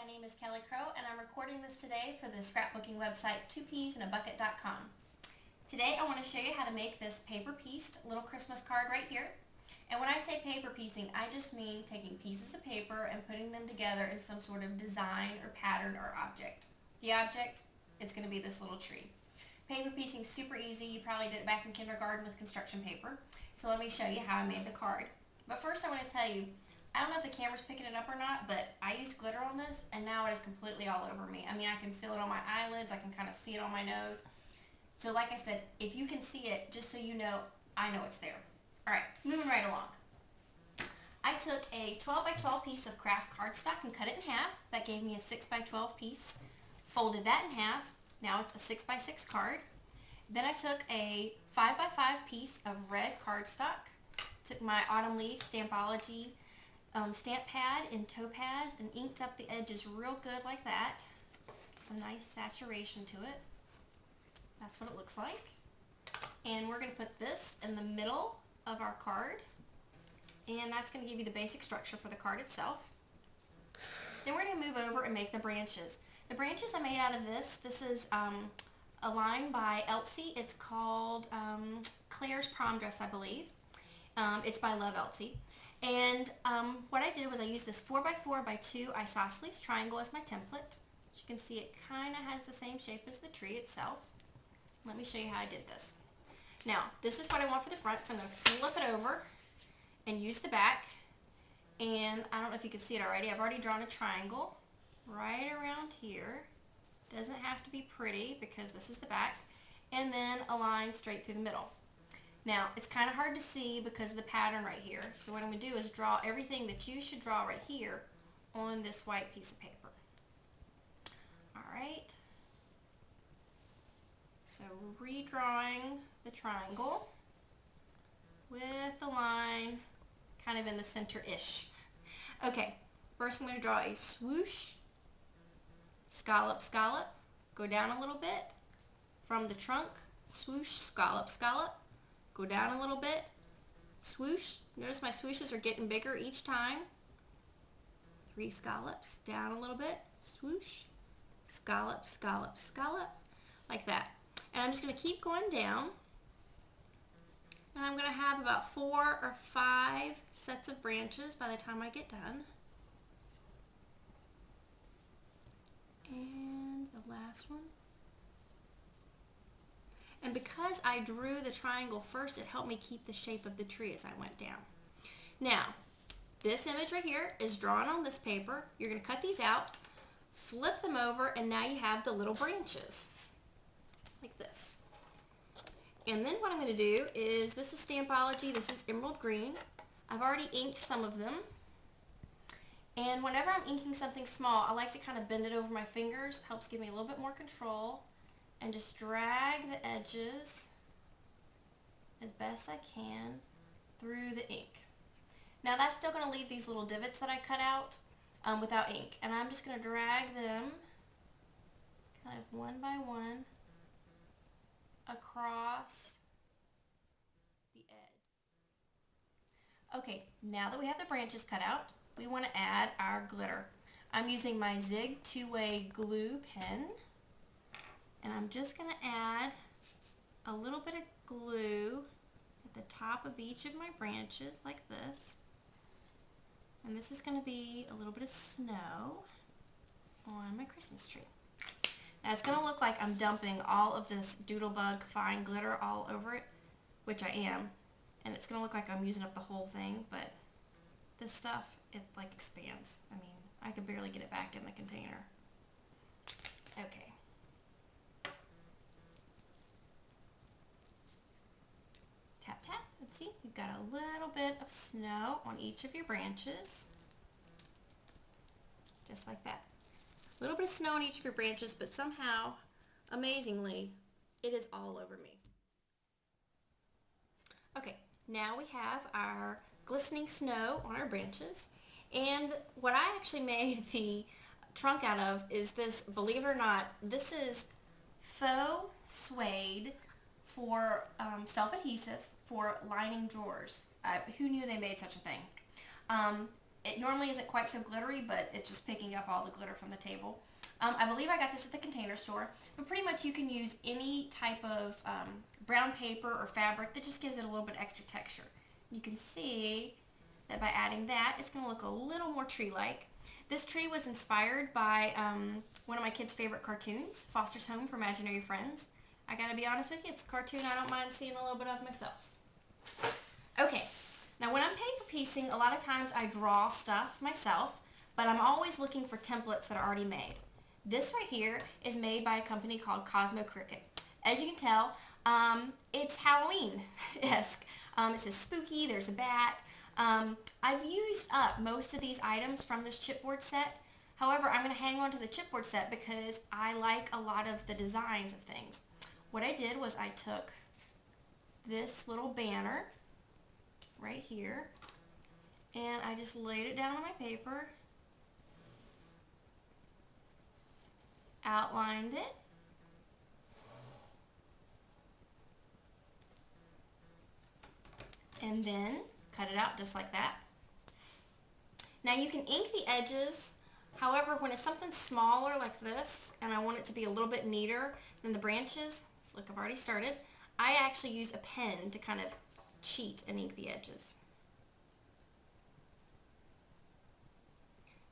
My name is Kelly Crow and I'm recording this today for the scrapbooking website 2peasinabucket.com. Today I want to show you how to make this paper pieced little Christmas card right here. And when I say paper piecing, I just mean taking pieces of paper and putting them together in some sort of design or pattern or object. The object, it's going to be this little tree. Paper piecing is super easy. You probably did it back in kindergarten with construction paper. So let me show you how I made the card. But first I want to tell you, I don't know if the camera's picking it up or not, but I used glitter on this and now it is completely all over me. I mean, I can feel it on my eyelids. I can kind of see it on my nose. So like I said, if you can see it, just so you know, I know it's there. All right, moving right along. I took a 12 by 12 piece of craft cardstock and cut it in half. That gave me a 6 by 12 piece. Folded that in half. Now it's a 6 by 6 card. Then I took a 5 by 5 piece of red cardstock. Took my Autumn Leaves Stampology stamp pad in topaz and inked up the edges real good like that. Some nice saturation to it. That's what it looks like. And we're going to put this in the middle of our card. And that's going to give you the basic structure for the card itself. Then we're going to move over and make the branches. The branches I made out of this. This is a line by Elsie. It's called Claire's Prom Dress, I believe. It's by Love Elsie. And what I did was I used this 4x4 by 2 isosceles triangle as my template. As you can see, it kind of has the same shape as the tree itself. Let me show you how I did this. Now, this is what I want for the front, so I'm going to flip it over and use the back. And I don't know if you can see it already. I've already drawn a triangle right around here. Doesn't have to be pretty because this is the back. And then a line straight through the middle. Now, it's kind of hard to see because of the pattern right here. So what I'm going to do is draw everything that you should draw right here on this white piece of paper. All right. So redrawing the triangle with the line kind of in the center-ish. Okay, first I'm going to draw a swoosh, scallop, scallop, go down a little bit from the trunk, swoosh, scallop, scallop. Go down a little bit, swoosh. Notice my swooshes are getting bigger each time. 3 scallops, down a little bit, swoosh, scallop, scallop, scallop, like that. And I'm just going to keep going down. And I'm going to have about 4 or 5 sets of branches by the time I get done. And the last one. And because I drew the triangle first, it helped me keep the shape of the tree as I went down. Now, this image right here is drawn on this paper. You're going to cut these out, flip them over, and now you have the little branches, like this. And then what I'm going to do is, this is Stampology, this is Emerald Green. I've already inked some of them. And whenever I'm inking something small, I like to kind of bend it over my fingers. Helps give me a little bit more control. And just drag the edges as best I can through the ink. Now that's still going to leave these little divots that I cut out without ink. And I'm just going to drag them kind of one by one across the edge. Okay, now that we have the branches cut out, we want to add our glitter. I'm using my Zig 2-way glue pen. And I'm just going to add a little bit of glue at the top of each of my branches like this. And this is going to be a little bit of snow on my Christmas tree. Now it's going to look like I'm dumping all of this Doodlebug fine glitter all over it, which I am. And it's going to look like I'm using up the whole thing, but this stuff, it like expands. I mean, I could barely get it back in the container. Okay. Tap, tap, and see, you've got a little bit of snow on each of your branches. Just like that. A little bit of snow on each of your branches, but somehow, amazingly, it is all over me. Okay, now we have our glistening snow on our branches. And what I actually made the trunk out of is this, believe it or not, this is faux suede for self-adhesive for lining drawers. Who knew they made such a thing? It normally isn't quite so glittery, but it's just picking up all the glitter from the table. I believe I got this at the Container Store, but pretty much you can use any type of brown paper or fabric that just gives it a little bit extra texture. You can see that by adding that, it's going to look a little more tree-like. This tree was inspired by one of my kids' favorite cartoons, Foster's Home for Imaginary Friends. I gotta be honest with you, it's a cartoon I don't mind seeing a little bit of myself. Okay, now when I'm paper piecing, a lot of times I draw stuff myself, but I'm always looking for templates that are already made. This right here is made by a company called Cosmo Cricut. As you can tell, it's Halloween-esque. It says spooky, there's a bat. I've used up most of these items from this chipboard set. However, I'm going to hang on to the chipboard set because I like a lot of the designs of things. What I did was I took this little banner right here and I just laid it down on my paper, outlined it, and then cut it out just like that. Now you can ink the edges. However, when it's something smaller like this and I want it to be a little bit neater than the branches, look, I've already started, I actually use a pen to kind of cheat and ink the edges.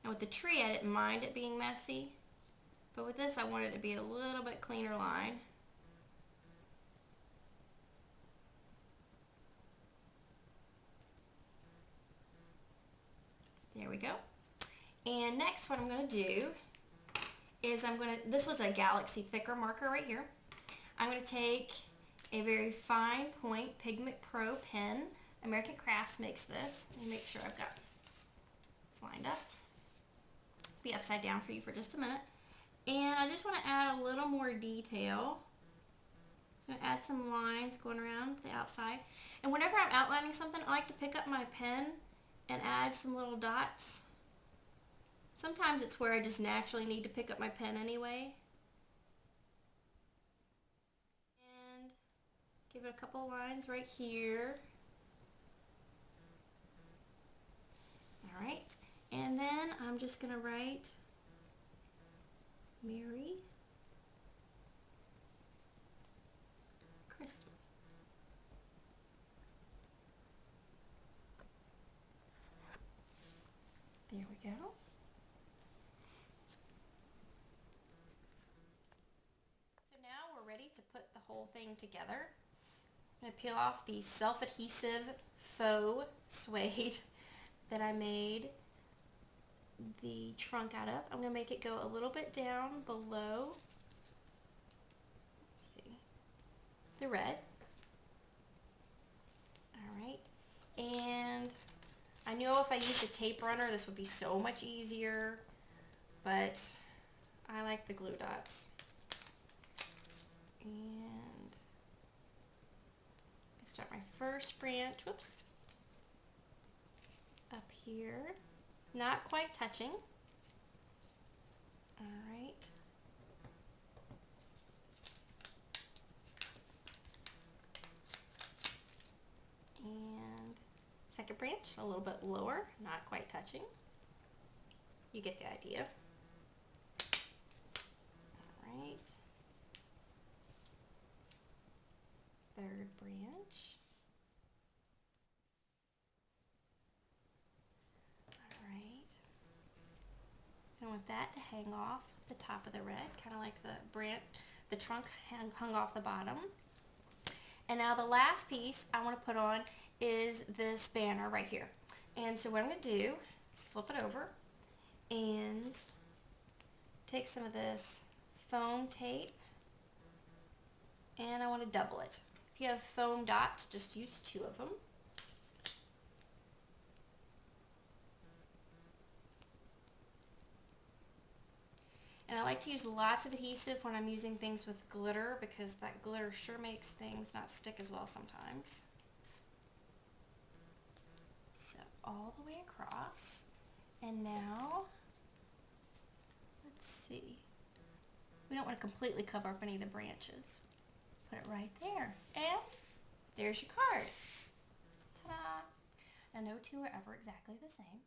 Now with the tree, I didn't mind it being messy, but with this I wanted it to be a little bit cleaner line. There we go. And next what I'm going to do is this was a Galaxy thicker marker right here. I'm going to take a very fine point Pigment Pro pen. American Crafts makes this. Let me make sure I've got it lined up. It'll be upside down for you for just a minute. And I just want to add a little more detail. So I'm going to add some lines going around the outside. And whenever I'm outlining something, I like to pick up my pen and add some little dots. Sometimes it's where I just naturally need to pick up my pen anyway. And give it a couple lines right here. Alright, and then I'm just going to write Merry Christmas. There we go. So now we're ready to put the whole thing together. I'm going to peel off the self-adhesive faux suede that I made the trunk out of. I'm going to make it go a little bit down below, let's see, the red. Alright, and I know if I used a tape runner this would be so much easier, but I like the glue dots. And I start my first branch, whoops, up here, not quite touching. Alright. And second branch, a little bit lower, not quite touching. You get the idea. Alright. Third branch. Alright. I want that to hang off the top of the red, kind of like the trunk hung off the bottom. And now the last piece I want to put on is this banner right here. And so what I'm going to do is flip it over and take some of this foam tape and I want to double it. If you have foam dots, just use 2 of them. And I like to use lots of adhesive when I'm using things with glitter because that glitter sure makes things not stick as well sometimes. So all the way across. And now, let's see. We don't want to completely cover up any of the branches. Put it right there. And there's your card. Ta-da! Now no two are ever exactly the same.